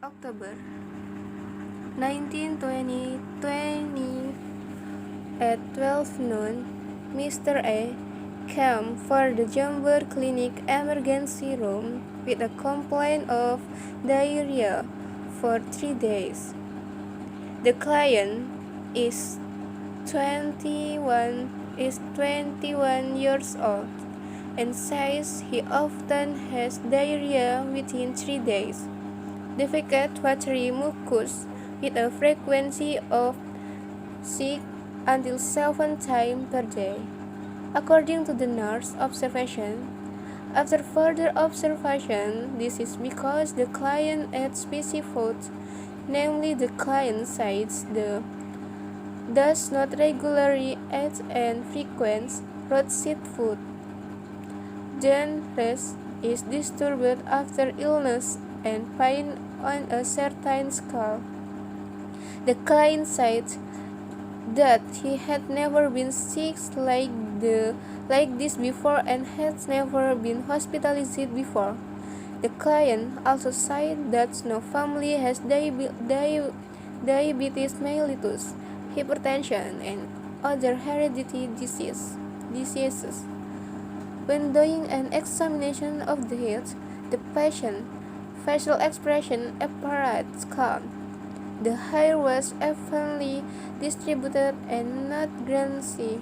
October 19, 2020 at 12 noon, Mr. A came for the Jambor Clinic emergency room with a complaint of diarrhea for 3 days. The client is 21 years old and says he often has diarrhea within 3 days. Defecate watery mucus with a frequency of 6 until 7 times per day. According to the nurse observation, after further observation, this is because the client ate spicy food, namely the client cites the does not regularly eat and frequents roadside food. Then rest is disturbed after illness and pain on a certain scale. The client said that he had never been sick like this before and had never been hospitalized before. The client also said that no family has diabetes mellitus, hypertension, and other hereditary diseases. When doing an examination of the head, the patient's facial expression appeared calm. The hair was evenly distributed and not greasy.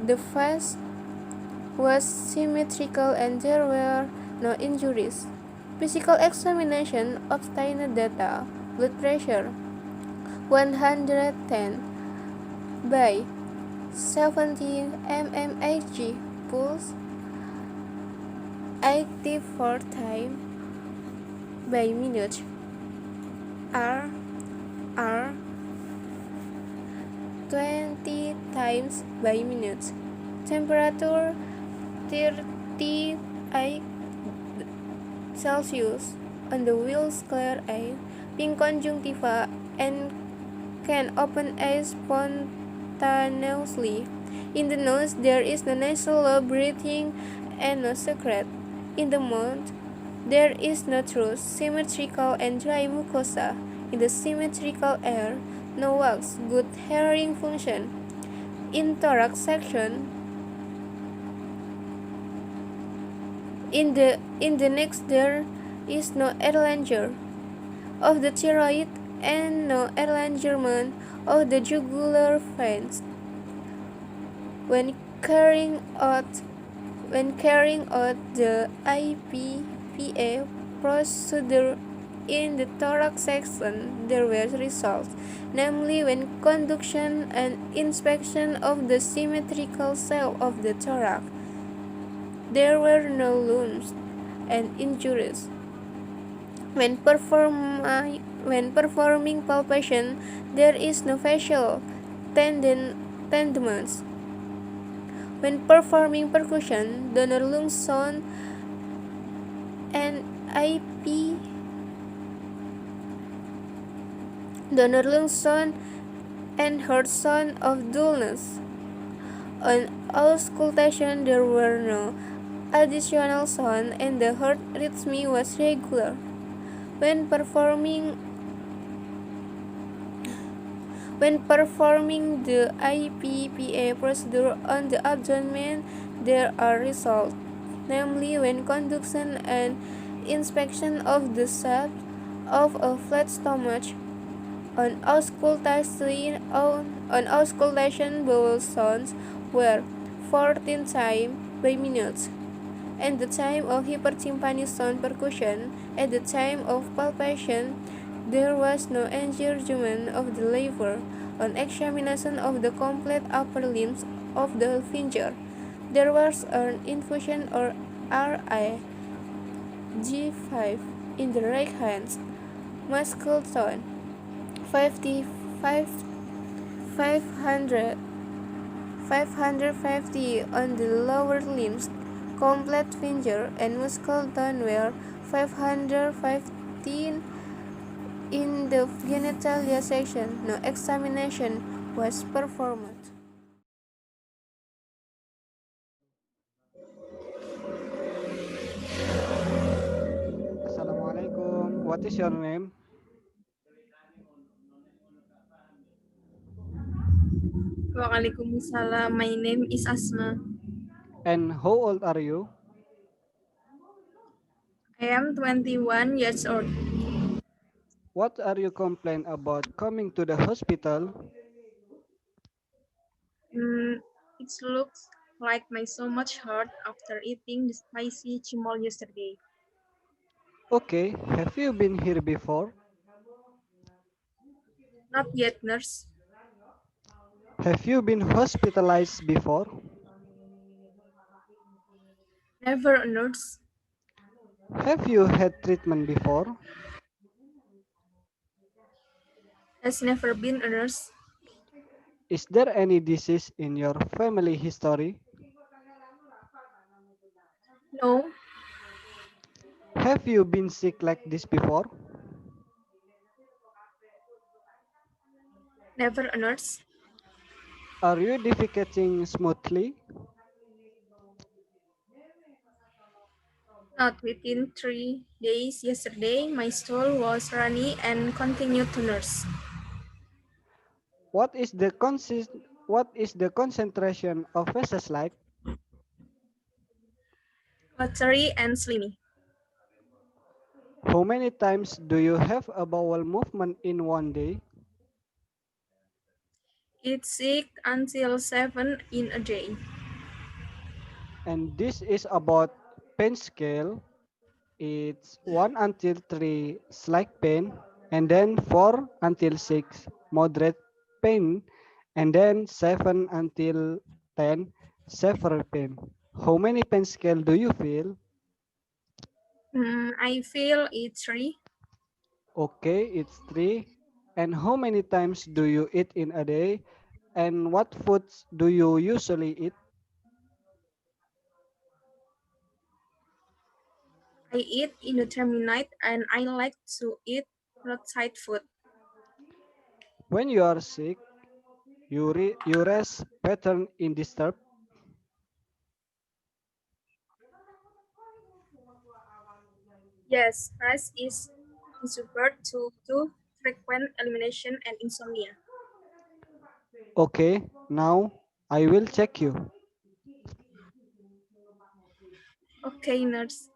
The face was symmetrical and there were no injuries. Physical examination obtained data: blood pressure 110 by 70 mmHg, pulse 84 times by minute, R 20 times by minute, temperature 38 Celsius on the wheels, clear eye, pink conjunctiva, and can open eyes spontaneously. In the nose, there is no nasal breathing and no secret. In the mouth, there is no true symmetrical and dry mucosa. In the symmetrical air, no wax, good hearing function. In thorax section, in the neck there is no enlargement of the thyroid and no enlargement of the jugular veins. When carrying out the IPPA procedure in the thorax section, there were results, namely when conduction and inspection of the symmetrical cell of the thorax. There were no wounds and injuries. When performing palpation, there is no facial tenderness. When performing percussion, donor lung sound and heart sound of dullness. On auscultation, there were no additional sound and the heart rhythm was regular. When performing the IPPA procedure on the abdomen, there are results, namely when conduction and inspection of the shape of a flat stomach. On auscultation, bowel sounds were 14 times by minute. At the time of hypertympanic sound percussion, at the time of palpation, there was no engorgement of the liver. On examination of the complete upper limbs of the finger, there was an infusion or RIG5 in the right hand. Muscle tone 550 on the lower limbs, complete finger and muscle tone were 515 in the genitalia section. No examination was performed. what is your name Waalaikumsalam. My name is Asma. and how old are you? I am 21 years old. What are you complaining about coming to the hospital? Mm, it looks like my stomach hurt after eating the spicy chimol yesterday. Okay, have you been here before? Not yet, nurse. Have you been hospitalized before? Never a nurse. Have you had treatment before? Has never been a nurse. Is there any disease in your family history? No, Have you been sick like this before? never a nurse. Are you defecating smoothly? Not within 3 days yesterday. My stool was runny and continued to nurse. What is the concentration of feces like? Watery and slimy. How many times do you have a bowel movement in one day? It's 6 until 7 in a day. And this is about pain scale. It's 1 until 3 slight pain, and then 4 until 6 moderate pain, and then 7 until 10 severe pain. How many pain scale do you feel? I feel it's 3. Okay, it's 3. And how many times do you eat in a day? And what foods do you usually eat? I eat indeterminate and I like to eat roadside food. When you are sick, your rest pattern in disturbed. Yes, rest is support to frequent elimination and insomnia. Okay, now I will check you. Okay, nurse.